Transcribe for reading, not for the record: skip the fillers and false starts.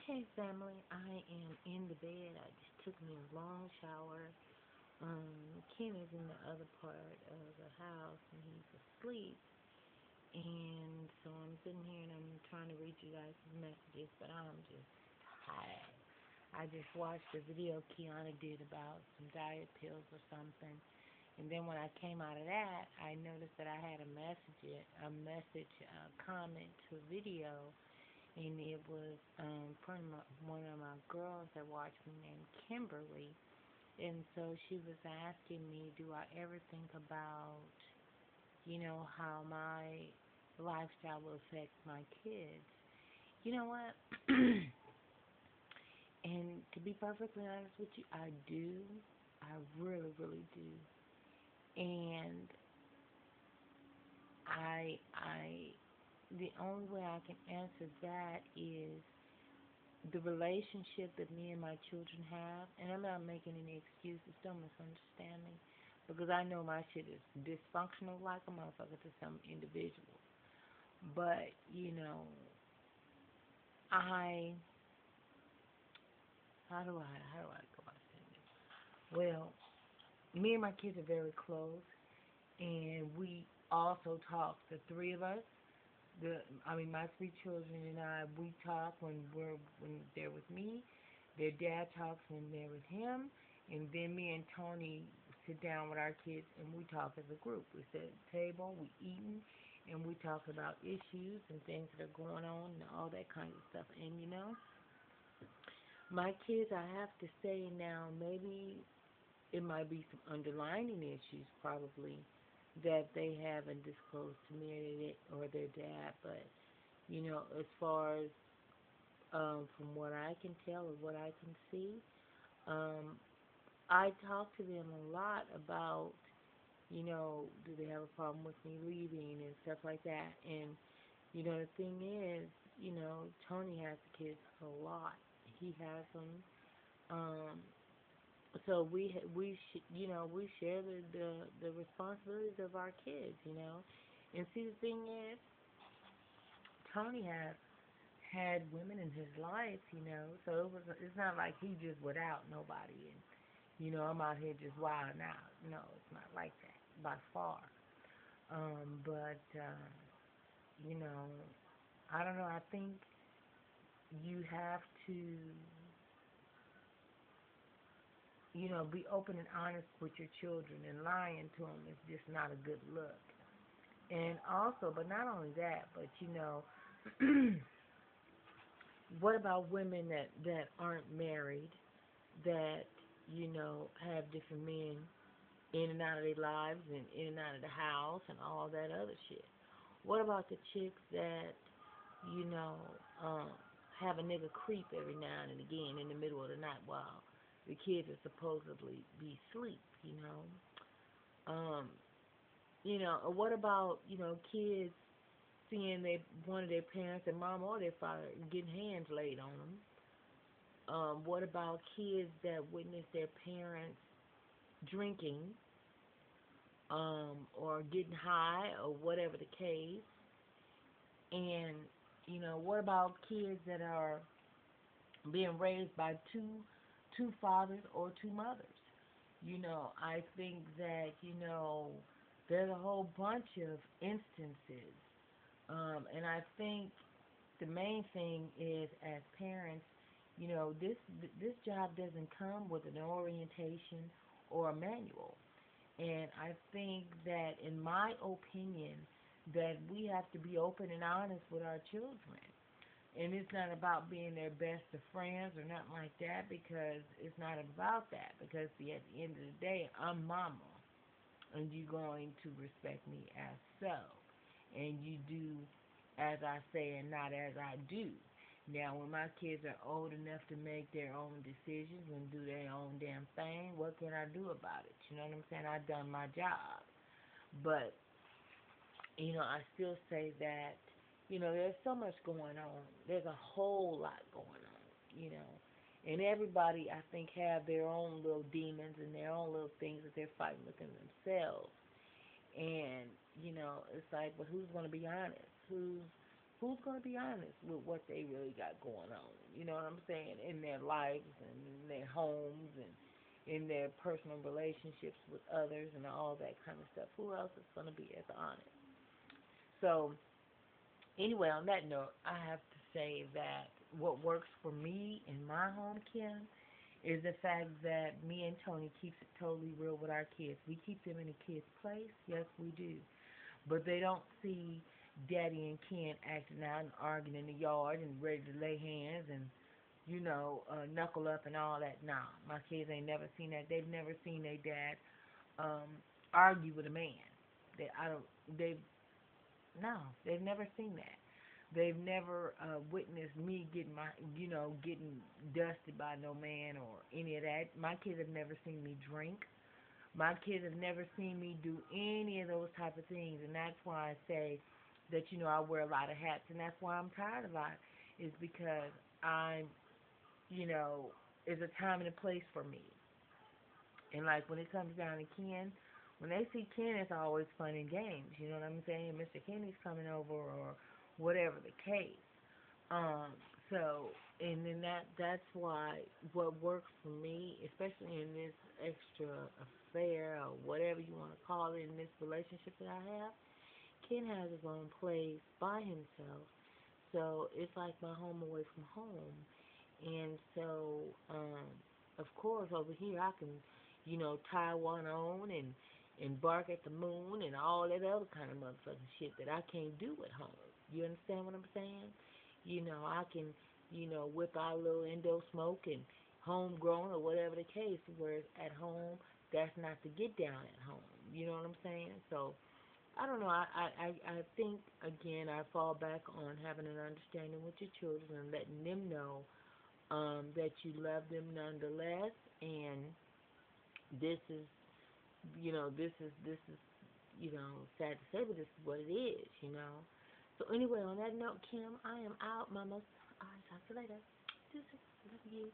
Hey family, I am in the bed. I just took me a long shower. Ken is in the other part of the house and he's asleep. And so I'm sitting here and I'm trying to read you guys' messages, but I'm just tired. I just watched the video Kiana did about some diet pills or something. And then when I came out of that, I noticed that I had a comment to a video, and it was from one of my girls that watched me named Kimberly. And so she was asking me, do I ever think about, how my lifestyle will affect my kids? You know what? And to be perfectly honest with you, I do. I really, really do. And I, the only way I can answer that is the relationship that me and my children have, and I'm not making any excuses, don't misunderstand me, because I know my shit is dysfunctional like a motherfucker to some individuals. But, I, how do I go about saying this? Well, me and my kids are very close, and we also talk, the three of us, my three children and I, we talk when they're with me. Their dad talks when they're with him, and then me and Tony sit down with our kids and we talk as a group. We sit at the table, we eating, and we talk about issues and things that are going on and all that kind of stuff. And my kids, I have to say now, maybe it might be some underlying issues probably that they haven't disclosed to me or their dad, but as far as from what I can tell or what I can see, um, I talk to them a lot about, do they have a problem with me leaving and stuff like that. And the thing is, Tony has the kids a lot. He has them. Um, so we share the responsibilities of our kids, And see, the thing is, Tony has had women in his life, so it's not like he just without nobody, and I'm out here just wilding out. No, it's not like that by far. But you know, I don't know. I think you have to, be open and honest with your children, and lying to them is just not a good look. And also, but not only that, but what about women that aren't married, that have different men in and out of their lives and in and out of the house and all that other shit? What about the chicks that you know um, have a nigga creep every now and again in the middle of the night while the kids are supposedly be asleep? Um, or what about kids seeing one of their parents, their mom or their father, getting hands laid on them? What about kids that witness their parents drinking, or getting high, or whatever the case? And what about kids that are being raised by two fathers or two mothers? I think that there's a whole bunch of instances, and I think the main thing is, as parents, this job doesn't come with an orientation or a manual. And I think that, in my opinion, that we have to be open and honest with our children. And it's not about being their best of friends or nothing like that, because it's not about that. Because at the end of the day, I'm mama, and you're going to respect me as so. And you do as I say and not as I do. Now, when my kids are old enough to make their own decisions and do their own damn thing, what can I do about it? You know what I'm saying? I've done my job. But, I still say that, there's so much going on. There's a whole lot going on. And everybody, I think, have their own little demons and their own little things that they're fighting within themselves. And, it's like, but who's going to be honest? Who who's going to be honest with what they really got going on? You know what I'm saying? In their lives and in their homes and in their personal relationships with others and all that kind of stuff. Who else is going to be as honest? So, anyway, on that note, I have to say that what works for me in my home, Kim, is the fact that me and Tony keeps it totally real with our kids. We keep them in a kid's place. Yes, we do. But they don't see Daddy and Ken acting out and arguing in the yard and ready to lay hands and, knuckle up and all that. Nah, my kids ain't never seen that. They've never seen their dad um, argue with a man. They, I don't. They No, they've never seen that. They've never witnessed me getting dusted by no man or any of that. My kids have never seen me drink. My kids have never seen me do any of those type of things, and that's why I say that I wear a lot of hats, and that's why I'm tired a lot. Is because I'm, you know, it's a time and a place for me. And like when it comes down to Ken, when they see Ken, it's always fun and games. You know what I'm saying? Mr. Kenny's coming over or whatever the case. Um, so and then that's why what works for me, especially in this extra affair or whatever you want to call it in this relationship that I have, Ken has his own place by himself. So it's like my home away from home. And so, of course, over here I can, tie one on and bark at the moon and all that other kind of motherfucking shit that I can't do at home. You understand what I'm saying? I can, whip out a little endo smoke and homegrown or whatever the case. Whereas at home, that's not the get down at home. You know what I'm saying? So I don't know. I think again I fall back on having an understanding with your children and letting them know that you love them nonetheless. And this is, this is, sad to say, but this is what it is. So anyway, on that note, Kim, I am out, mamas. All right, talk to you later. Deuces. Love you.